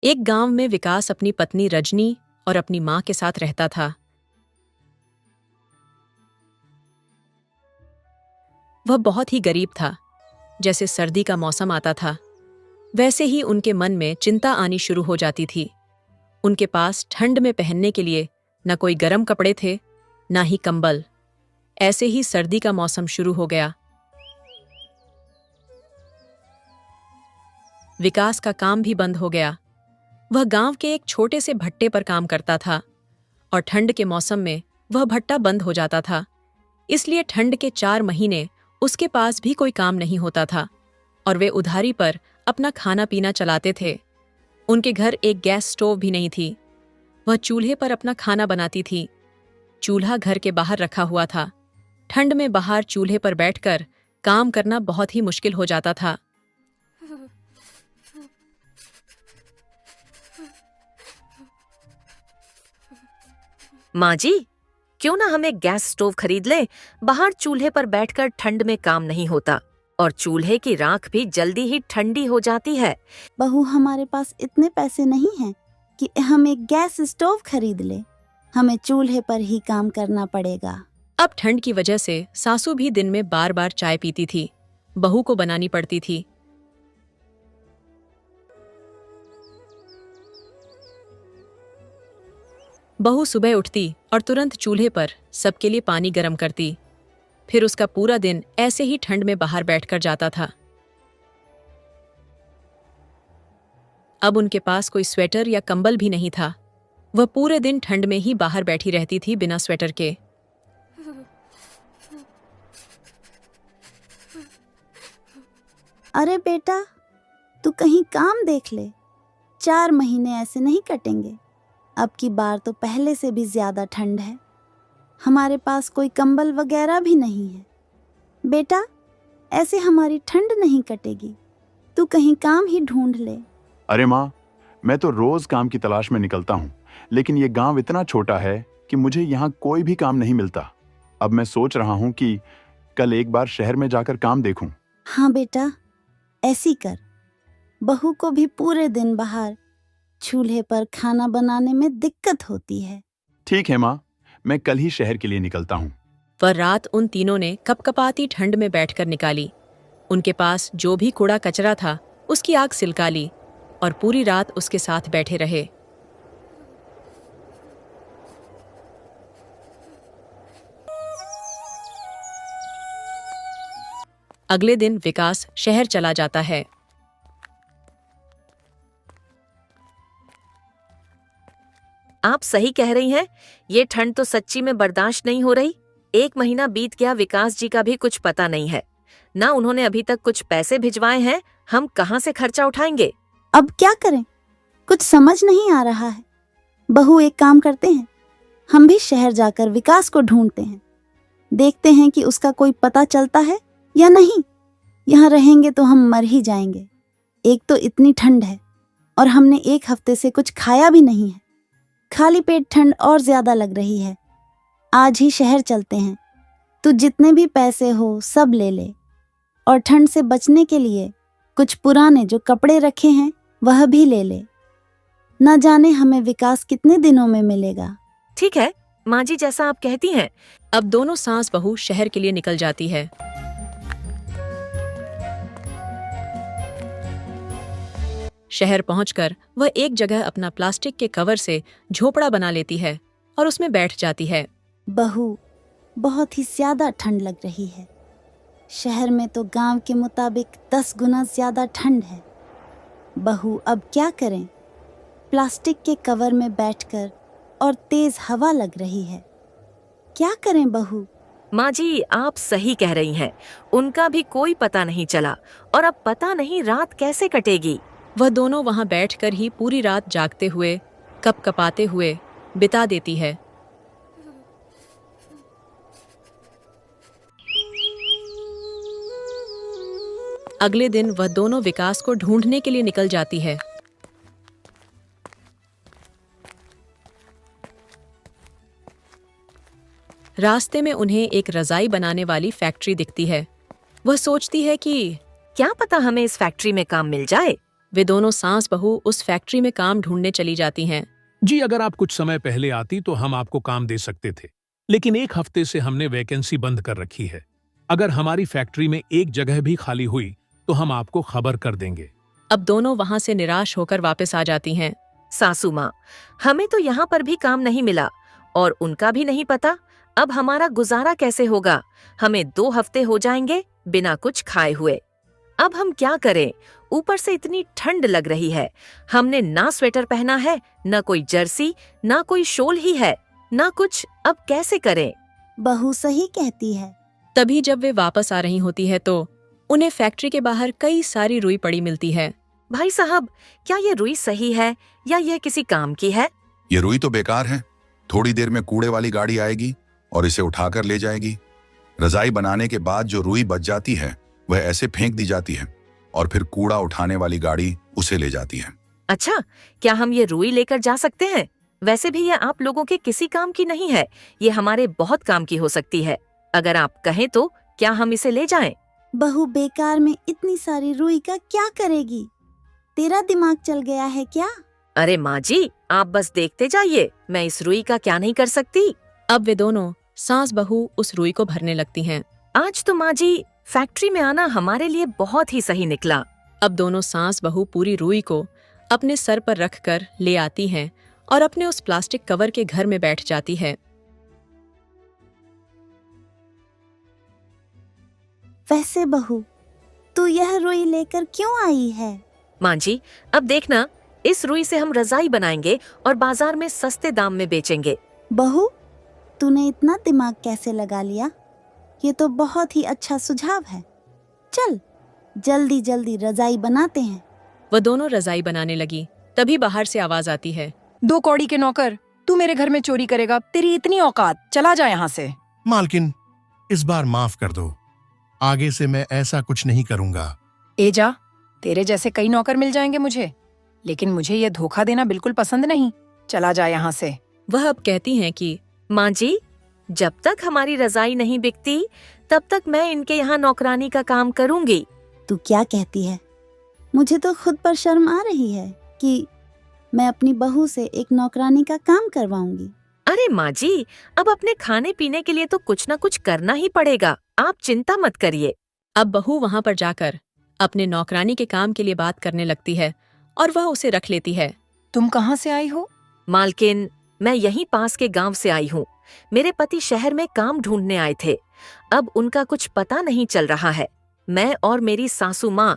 एक गांव में विकास अपनी पत्नी रजनी और अपनी मां के साथ रहता था। वह बहुत ही गरीब था। जैसे सर्दी का मौसम आता था, वैसे ही उनके मन में चिंता आनी शुरू हो जाती थी। उनके पास ठंड में पहनने के लिए न कोई गर्म कपड़े थे, न ही कंबल। ऐसे ही सर्दी का मौसम शुरू हो गया। विकास का काम भी बंद हो गया। वह गांव के एक छोटे से भट्टे पर काम करता था और ठंड के मौसम में वह भट्टा बंद हो जाता था। इसलिए ठंड के 4 महीने उसके पास भी कोई काम नहीं होता था और वे उधारी पर अपना खाना पीना चलाते थे। उनके घर एक गैस स्टोव भी नहीं थी। वह चूल्हे पर अपना खाना बनाती थी। चूल्हा घर के बाहर रखा हुआ था। ठंड में बाहर चूल्हे पर बैठकर काम करना बहुत ही मुश्किल हो जाता था। माँ जी, क्यों ना हम एक गैस स्टोव खरीद लें। बाहर चूल्हे पर बैठकर ठंड में काम नहीं होता और चूल्हे की राख भी जल्दी ही ठंडी हो जाती है। बहू, हमारे पास इतने पैसे नहीं हैं कि हम एक गैस स्टोव खरीद ले। हमें चूल्हे पर ही काम करना पड़ेगा। अब ठंड की वजह से सासू भी दिन में बार बार चाय पीती थी। बहू को बनानी पड़ती थी। बहू सुबह उठती और तुरंत चूल्हे पर सबके लिए पानी गर्म करती। फिर उसका पूरा दिन ऐसे ही ठंड में बाहर बैठकर जाता था। अब उनके पास कोई स्वेटर या कंबल भी नहीं था। वह पूरे दिन ठंड में ही बाहर बैठी रहती थी बिना स्वेटर के। अरे बेटा, तू कहीं काम देख ले। 4 महीने ऐसे नहीं कटेंगे। अब की बार तो पहले से भी ज्यादा ठंड है। हमारे पास कोई कंबल वगैरह भी नहीं है। बेटा, ऐसे हमारी ठंड नहीं कटेगी। तू कहीं काम ही ढूंढ ले। अरे माँ, मैं तो रोज काम की तलाश में निकलता हूँ, लेकिन ये गांव इतना छोटा है कि मुझे यहाँ कोई भी काम नहीं मिलता। अब मैं सोच रहा हूँ कि कल एक बार शहर में जाकर काम देखूं। हाँ बेटा, ऐसी कर। बहू को भी पूरे दिन बाहर चूल्हे पर खाना बनाने में दिक्कत होती है। ठीक है माँ, मैं कल ही शहर के लिए निकलता हूँ। वह रात उन तीनों ने कपकपाती ठंड में बैठकर निकाली। उनके पास जो भी कूड़ा कचरा था उसकी आग सिलका ली और पूरी रात उसके साथ बैठे रहे। अगले दिन विकास शहर चला जाता है। आप सही कह रही हैं। ये ठंड तो सच्ची में बर्दाश्त नहीं हो रही। 1 महीना बीत गया, विकास जी का भी कुछ पता नहीं है। ना उन्होंने अभी तक कुछ पैसे भिजवाए हैं। हम कहाँ से खर्चा उठाएंगे? अब क्या करें, कुछ समझ नहीं आ रहा है। बहू, एक काम करते हैं, हम भी शहर जाकर विकास को ढूंढते हैं। देखते हैं कि उसका कोई पता चलता है या नहीं। यहाँ रहेंगे तो हम मर ही जाएंगे। एक तो इतनी ठंड है और हमने 1 हफ्ते से कुछ खाया भी नहीं है। खाली पेट ठंड और ज्यादा लग रही है। आज ही शहर चलते हैं। तू जितने भी पैसे हो सब ले ले और ठंड से बचने के लिए कुछ पुराने जो कपड़े रखे हैं वह भी ले ले। न जाने हमें विकास कितने दिनों में मिलेगा। ठीक है माँ जी, जैसा आप कहती हैं। अब दोनों सास बहू शहर के लिए निकल जाती है। शहर पहुंचकर वह एक जगह अपना प्लास्टिक के कवर से झोपड़ा बना लेती है और उसमें बैठ जाती है। बहू, बहुत ही ज्यादा ठंड लग रही है। शहर में तो गांव के मुताबिक 10 गुना ज्यादा ठंड है। बहू, अब क्या करें? प्लास्टिक के कवर में बैठकर और तेज हवा लग रही है। क्या करें बहू? माँ जी, आप सही कह रही हैं। उनका भी कोई पता नहीं चला और अब पता नहीं रात कैसे कटेगी। वह दोनों वहां बैठकर ही पूरी रात जागते हुए, कपकपाते हुए बिता देती है। अगले दिन वह दोनों विकास को ढूंढने के लिए निकल जाती है। रास्ते में उन्हें एक रजाई बनाने वाली फैक्ट्री दिखती है। वह सोचती है कि क्या पता हमें इस फैक्ट्री में काम मिल जाए। वे दोनों सास बहू उस फैक्ट्री में काम ढूंढने चली जाती हैं। जी, अगर आप कुछ समय पहले आती तो हम आपको काम दे सकते थे, लेकिन 1 हफ्ते से हमने वैकेंसी बंद कर रखी है। अगर हमारी फैक्ट्री में एक जगह भी खाली हुई तो हम आपको खबर कर देंगे। अब दोनों वहां से निराश होकर वापस आ जाती हैं। सासू माँ, हमें तो यहाँ पर भी काम नहीं मिला और उनका भी नहीं पता। अब हमारा गुजारा कैसे होगा? हमें 2 हफ्ते हो जाएंगे बिना कुछ खाए हुए। अब हम क्या करें? ऊपर से इतनी ठंड लग रही है। हमने ना स्वेटर पहना है, ना कोई जर्सी, ना कोई शॉल ही है, ना कुछ। अब कैसे करें? बहू सही कहती है। तभी जब वे वापस आ रही होती है तो उन्हें फैक्ट्री के बाहर कई सारी रुई पड़ी मिलती है। भाई साहब, क्या ये रुई सही है या यह किसी काम की है? ये रुई तो बेकार है। थोड़ी देर में कूड़े वाली गाड़ी आएगी और इसे उठाकर ले जाएगी। रजाई बनाने के बाद जो रुई बच जाती है वह ऐसे फेंक दी जाती है और फिर कूड़ा उठाने वाली गाड़ी उसे ले जाती है। अच्छा, क्या हम ये रुई लेकर जा सकते हैं? वैसे भी ये आप लोगों के किसी काम की नहीं है, ये हमारे बहुत काम की हो सकती है। अगर आप कहें तो क्या हम इसे ले जाएं? बहू बेकार में इतनी सारी रुई का क्या करेगी? तेरा दिमाग चल गया है क्या? अरे माँ जी, आप बस देखते जाइए, मैं इस रुई का क्या नहीं कर सकती। अब वे दोनों सास बहू उस रुई को भरने लगती हैं। आज तो माँ जी फैक्ट्री में आना हमारे लिए बहुत ही सही निकला। अब दोनों सास बहू पूरी रुई को अपने सर पर रखकर ले आती हैं और अपने उस प्लास्टिक कवर के घर में बैठ जाती है। वैसे बहू, तू यह रुई लेकर क्यों आई है? माँ जी, अब देखना, इस रुई से हम रजाई बनाएंगे और बाजार में सस्ते दाम में बेचेंगे। बहू, तूने इतना दिमाग कैसे लगा लिया? ये तो बहुत ही अच्छा सुझाव है। चल जल्दी जल्दी रजाई बनाते हैं। वह दोनों रजाई बनाने लगी। तभी बाहर से आवाज आती है। 2 कौड़ी के नौकर, तू मेरे घर में चोरी करेगा? तेरी इतनी औकात, चला जा यहाँ से। मालकिन, इस बार माफ कर दो। आगे से मैं ऐसा कुछ नहीं करूंगा। ए जा, तेरे जैसे कई नौकर मिल जाएंगे मुझे, लेकिन मुझे ये धोखा देना बिल्कुल पसंद नहीं। चला जा यहाँ से। वह अब कहती हैं कि माँ जी, जब तक हमारी रजाई नहीं बिकती तब तक मैं इनके यहाँ नौकरानी का काम करूंगी। तू क्या कहती है? मुझे तो खुद पर शर्म आ रही है कि मैं अपनी बहू से एक नौकरानी का काम करवाऊंगी। अरे माँ जी, अब अपने खाने पीने के लिए तो कुछ न कुछ करना ही पड़ेगा, आप चिंता मत करिए। अब बहू वहां पर जाकर अपने नौकरानी के काम के लिए बात करने लगती है और वह उसे रख लेती है। तुम कहाँ से आई हो? मालकिन, मैं यहीं पास के गांव से आई हूँ। मेरे पति शहर में काम ढूंढने आए थे। अब उनका कुछ पता नहीं चल रहा है। मैं और मेरी सासू माँ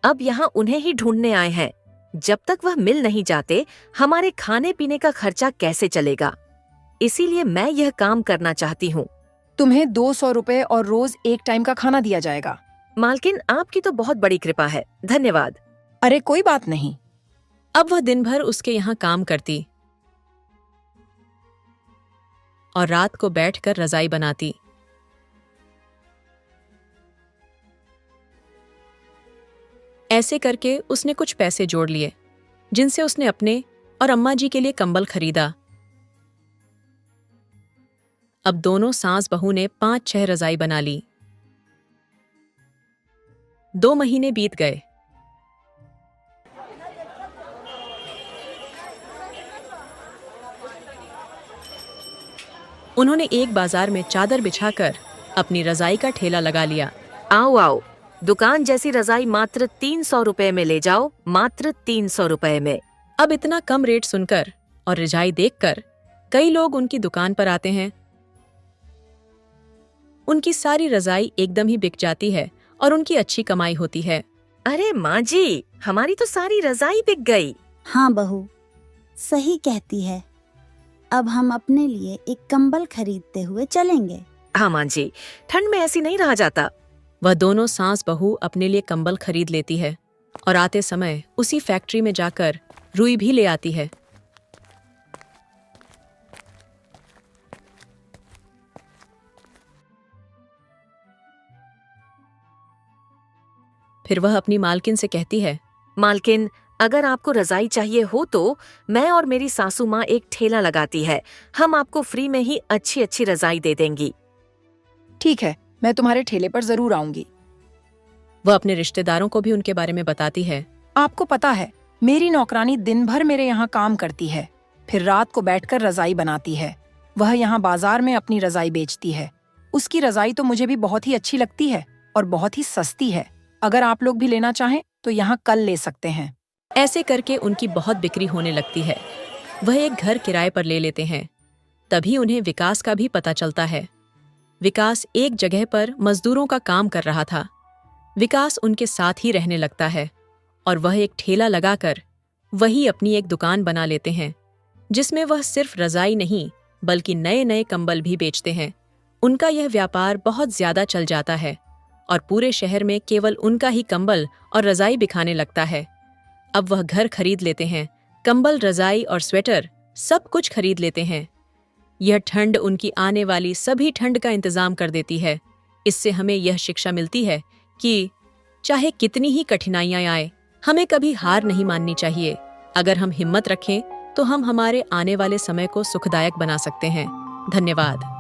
अब यहाँ उन्हें ही ढूंढने आए हैं। जब तक वह मिल नहीं जाते हमारे खाने पीने का खर्चा कैसे चलेगा? इसीलिए मैं यह काम करना चाहती हूँ। तुम्हें 200 रुपए और रोज 1 टाइम का खाना दिया जाएगा। मालकिन, आपकी तो बहुत बड़ी कृपा है, धन्यवाद। अरे कोई बात नहीं। अब वह दिन भर उसके यहाँ काम करती और रात को बैठकर रजाई बनाती। ऐसे करके उसने कुछ पैसे जोड़ लिए, जिनसे उसने अपने और अम्मा जी के लिए कंबल खरीदा। अब दोनों सास बहू ने 5-6 रजाई बना ली। 2 महीने बीत गए। उन्होंने एक बाजार में चादर बिछाकर अपनी रजाई का ठेला लगा लिया। आओ आओ, दुकान जैसी रजाई मात्र 300 रुपए में ले जाओ, मात्र 300 रुपए में। अब इतना कम रेट सुनकर और रजाई देखकर कई लोग उनकी दुकान पर आते हैं। उनकी सारी रजाई एकदम ही बिक जाती है और उनकी अच्छी कमाई होती है। अरे माँ जी, हमारी तो सारी रजाई बिक गई। हाँ बहू, सही कहती है। अब हम अपने लिए एक कंबल खरीदते हुए चलेंगे। हाँ माँ जी, ठंड में ऐसी नहीं रहा जाता। वह दोनों सास बहू अपने लिए कंबल खरीद लेती है और आते समय उसी फैक्ट्री में जाकर रुई भी ले आती है। फिर वह अपनी मालकिन से कहती है, मालकिन, अगर आपको रजाई चाहिए हो तो मैं और मेरी सासू माँ एक ठेला लगाती है। हम आपको फ्री में ही अच्छी अच्छी रजाई दे देंगी। ठीक है, मैं तुम्हारे ठेले पर जरूर आऊंगी। वह अपने रिश्तेदारों को भी उनके बारे में बताती है आपको पता है, मेरी नौकरानी दिन भर मेरे यहाँ काम करती है, फिर रात को बैठकर रजाई बनाती है। वह यहाँ बाजार में अपनी रजाई बेचती है। उसकी रजाई तो मुझे भी बहुत ही अच्छी लगती है और बहुत ही सस्ती है। अगर आप लोग भी लेना चाहें तो यहाँ कल ले सकते हैं। ऐसे करके उनकी बहुत बिक्री होने लगती है। वह एक घर किराए पर ले लेते हैं। तभी उन्हें विकास का भी पता चलता है। विकास एक जगह पर मजदूरों का काम कर रहा था। विकास उनके साथ ही रहने लगता है और वह एक ठेला लगाकर वही अपनी एक दुकान बना लेते हैं, जिसमें वह सिर्फ रजाई नहीं बल्कि नए नए कंबल भी बेचते हैं। उनका यह व्यापार बहुत ज्यादा चल जाता है और पूरे शहर में केवल उनका ही कंबल और रजाई बिकाने लगता है। अब वह घर खरीद लेते हैं, कंबल, रजाई और स्वेटर सब कुछ खरीद लेते हैं। यह ठंड उनकी आने वाली सभी ठंड का इंतजाम कर देती है। इससे हमें यह शिक्षा मिलती है कि चाहे कितनी ही कठिनाइयां आए, हमें कभी हार नहीं माननी चाहिए। अगर हम हिम्मत रखें तो हम हमारे आने वाले समय को सुखदायक बना सकते हैं। धन्यवाद।